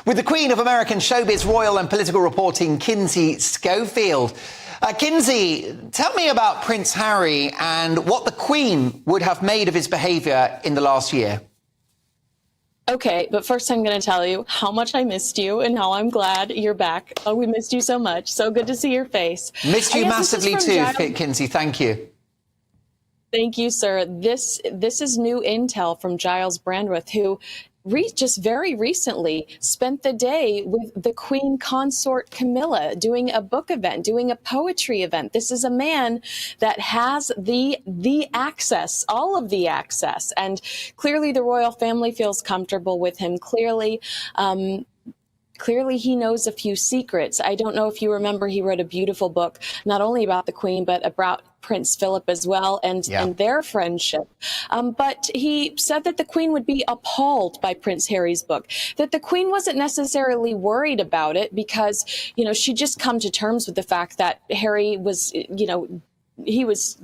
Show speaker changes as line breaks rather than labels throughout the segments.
with the Queen of American showbiz, royal and political reporting, Kinsey Schofield. Kinsey, tell me about Prince Harry and what the Queen would have made of his behaviour in the last year.
Okay, but first I'm going to tell you how much I missed you and how I'm glad you're back. Oh, we missed you so much. So good to see your face.
Missed you massively too, Kinsey. Thank you.
Thank you, sir. This is new intel from Giles Brandreth, who just very recently spent the day with the Queen Consort Camilla doing a book event, doing a poetry event. This is a man that has the access, all of the access. And clearly the royal family feels comfortable with him. Clearly, he knows a few secrets. I don't know if you remember, he wrote a beautiful book, not only about the Queen, but about Prince Philip as well, and their friendship. But he said that the Queen would be appalled by Prince Harry's book, that the Queen wasn't necessarily worried about it because, she'd just come to terms with the fact that Harry was, he was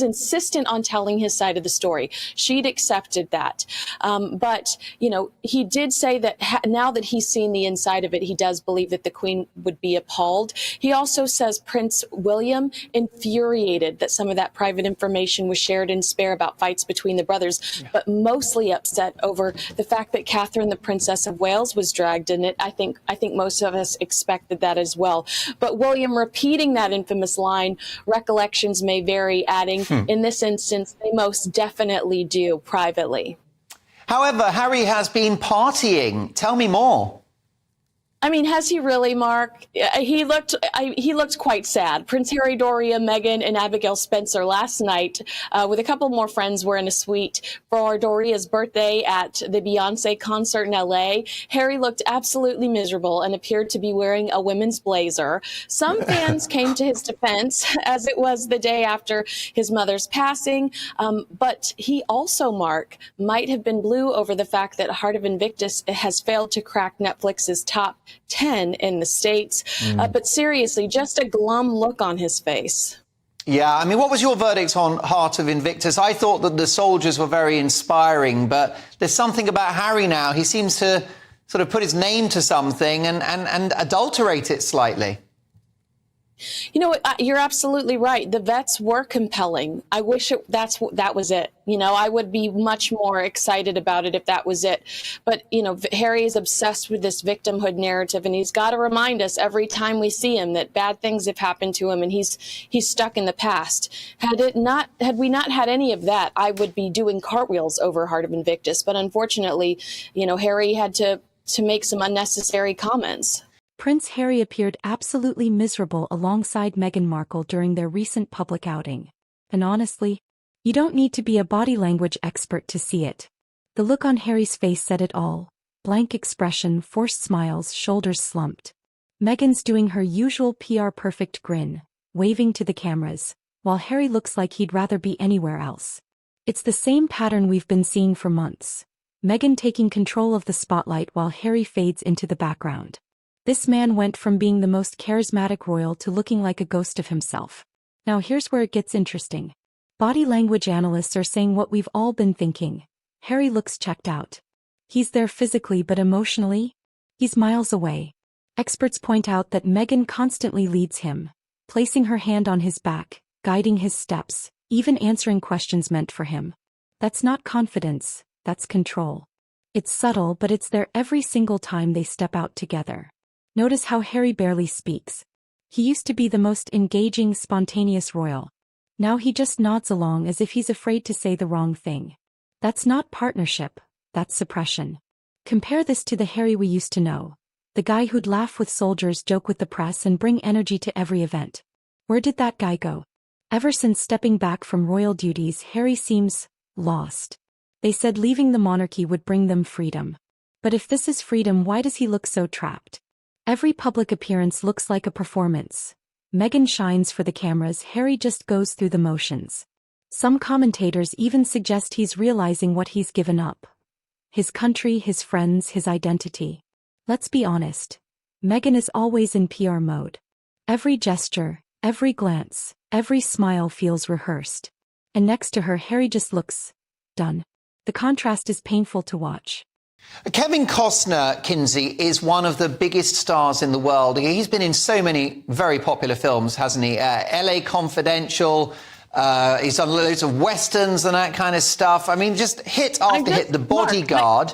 insistent on telling his side of the story. She'd accepted that. But, he did say that now that he's seen the inside of it, he does believe that the Queen would be appalled. He also says Prince William infuriated that some of that private information was shared in Spare about fights between the brothers, but mostly upset over the fact that Catherine, the Princess of Wales, was dragged in it. I think most of us expected that as well. But William repeating that infamous line, recollections may vary, adding, in this instance, they most definitely do privately.
However, Harry has been partying. Tell me more.
I mean, has he really, Mark? He looked quite sad. Prince Harry, Doria, Meghan, and Abigail Spencer last night, with a couple more friends, were in a suite for Doria's birthday at the Beyonce concert in LA. Harry looked absolutely miserable and appeared to be wearing a women's blazer. Some fans came to his defense, as it was the day after his mother's passing. But he also, Mark, might have been blue over the fact that Heart of Invictus has failed to crack Netflix's top 10 in the States. But seriously, just a glum look on his face.
Yeah, I mean, what was your verdict on Heart of Invictus? I thought that the soldiers were very inspiring, but there's something about Harry now. He seems to sort of put his name to something and adulterate it slightly.
You're absolutely right. The vets were compelling. I wish that was it. I would be much more excited about it if that was it. But, Harry is obsessed with this victimhood narrative, and he's got to remind us every time we see him that bad things have happened to him and he's stuck in the past. Had we not had any of that, I would be doing cartwheels over Heart of Invictus. But unfortunately, Harry had to make some unnecessary comments.
Prince Harry appeared absolutely miserable alongside Meghan Markle during their recent public outing. And honestly, you don't need to be a body language expert to see it. The look on Harry's face said it all. Blank expression, forced smiles, shoulders slumped. Meghan's doing her usual PR perfect grin, waving to the cameras, while Harry looks like he'd rather be anywhere else. It's the same pattern we've been seeing for months. Meghan taking control of the spotlight while Harry fades into the background. This man went from being the most charismatic royal to looking like a ghost of himself. Now here's where it gets interesting. Body language analysts are saying what we've all been thinking. Harry looks checked out. He's there physically, but emotionally, he's miles away. Experts point out that Meghan constantly leads him, placing her hand on his back, guiding his steps, even answering questions meant for him. That's not confidence, that's control. It's subtle, but it's there every single time they step out together. Notice how Harry barely speaks. He used to be the most engaging, spontaneous royal. Now he just nods along as if he's afraid to say the wrong thing. That's not partnership, that's suppression. Compare this to the Harry we used to know. The guy who'd laugh with soldiers, joke with the press, and bring energy to every event. Where did that guy go? Ever since stepping back from royal duties, Harry seems lost. They said leaving the monarchy would bring them freedom. But if this is freedom, why does he look so trapped? Every public appearance looks like a performance. Meghan shines for the cameras, Harry just goes through the motions. Some commentators even suggest he's realizing what he's given up. His country, his friends, his identity. Let's be honest. Meghan is always in PR mode. Every gesture, every glance, every smile feels rehearsed. And next to her, Harry just looks done. The contrast is painful to watch.
Kevin Costner, Kinsey, is one of the biggest stars in the world. He's been in so many very popular films, hasn't he? LA Confidential. He's done loads of westerns and that kind of stuff. I mean, just hit after hit. The Bodyguard.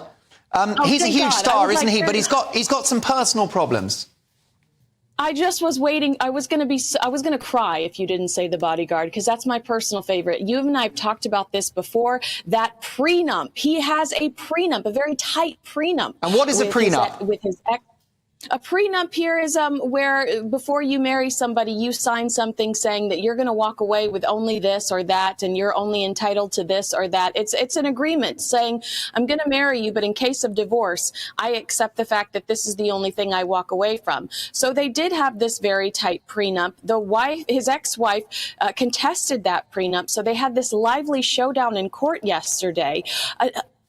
He's a huge star, isn't he? But he's got some personal problems.
I just was waiting. I was going to cry if you didn't say The Bodyguard, because that's my personal favorite. You and I have talked about this before. That prenup. He has a prenup, a very tight prenup.
And what is a prenup?
With his ex. A prenup here is where before you marry somebody, you sign something saying that you're going to walk away with only this or that, and you're only entitled to this or that. It's an agreement saying, I'm going to marry you, but in case of divorce, I accept the fact that this is the only thing I walk away from. So they did have this very tight prenup. His ex-wife, contested that prenup. So they had this lively showdown in court yesterday.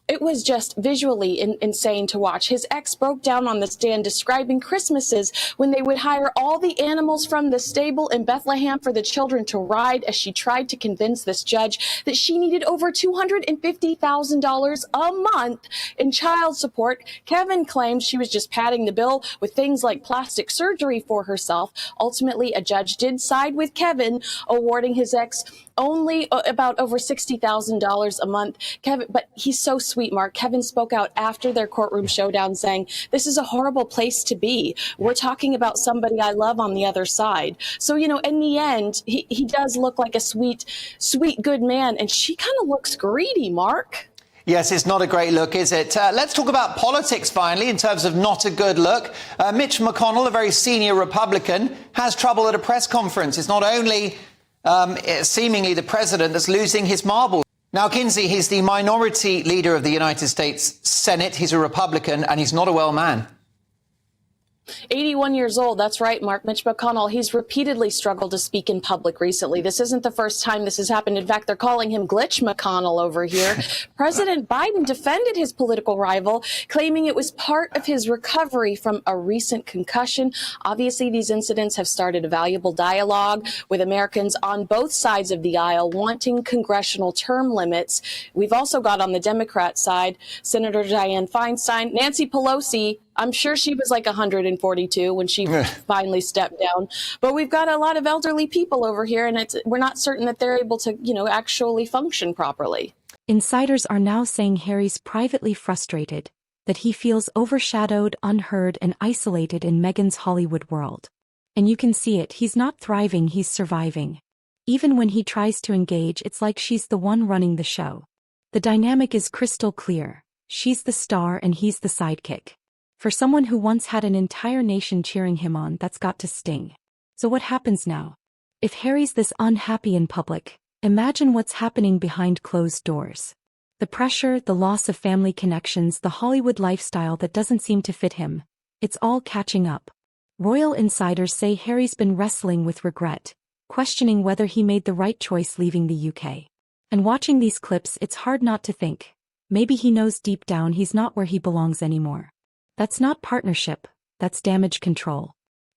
It was just visually insane to watch. His ex broke down on the stand describing Christmases when they would hire all the animals from the stable in Bethlehem for the children to ride, as she tried to convince this judge that she needed over $250,000 a month in child support. Kevin claims she was just padding the bill with things like plastic surgery for herself. Ultimately, a judge did side with Kevin, awarding his ex only about over $60,000 a month. Kevin, but he's so sweet, Mark. Kevin spoke out after their courtroom showdown saying, this is a horrible place to be. We're talking about somebody I love on the other side. So, in the end, he does look like a sweet, good man. And she kind of looks greedy, Mark.
Yes, it's not a great look, is it? Let's talk about politics, finally, in terms of not a good look. Mitch McConnell, a very senior Republican, has trouble at a press conference. It's not only seemingly the president that's losing his marbles. Now, Kinsey, he's the minority leader of the United States Senate. He's a Republican, and he's not a well man.
81 years old. That's right, Mark. Mitch McConnell. He's repeatedly struggled to speak in public recently. This isn't the first time this has happened. In fact, they're calling him Glitch McConnell over here. President Biden defended his political rival, claiming it was part of his recovery from a recent concussion. Obviously, these incidents have started a valuable dialogue with Americans on both sides of the aisle wanting congressional term limits. We've also got on the Democrat side, Senator Dianne Feinstein, Nancy Pelosi. I'm sure she was like 142 when she finally stepped down. But we've got a lot of elderly people over here, and we're not certain that they're able to, actually function properly.
Insiders are now saying Harry's privately frustrated, that he feels overshadowed, unheard, and isolated in Meghan's Hollywood world. And you can see it, he's not thriving, he's surviving. Even when he tries to engage, it's like she's the one running the show. The dynamic is crystal clear. She's the star and he's the sidekick. For someone who once had an entire nation cheering him on, that's got to sting. So what happens now? If Harry's this unhappy in public, imagine what's happening behind closed doors. The pressure, the loss of family connections, the Hollywood lifestyle that doesn't seem to fit him. It's all catching up. Royal insiders say Harry's been wrestling with regret, questioning whether he made the right choice leaving the UK. And watching these clips, it's hard not to think, maybe he knows deep down he's not where he belongs anymore. That's not partnership, that's damage control.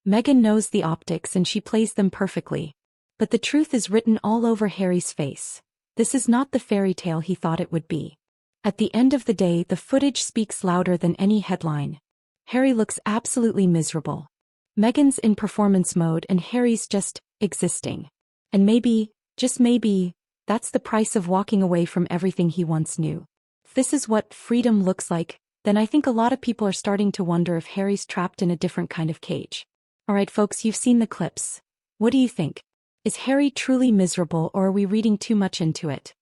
Meghan knows the optics and she plays them perfectly. But the truth is written all over Harry's face. This is not the fairy tale he thought it would be. At the end of the day, the footage speaks louder than any headline. Harry looks absolutely miserable. Meghan's in performance mode and Harry's just existing. And maybe, just maybe, that's the price of walking away from everything he once knew. If this is what freedom looks like, then I think a lot of people are starting to wonder if Harry's trapped in a different kind of cage. Alright folks, you've seen the clips. What do you think? Is Harry truly miserable, or are we reading too much into it?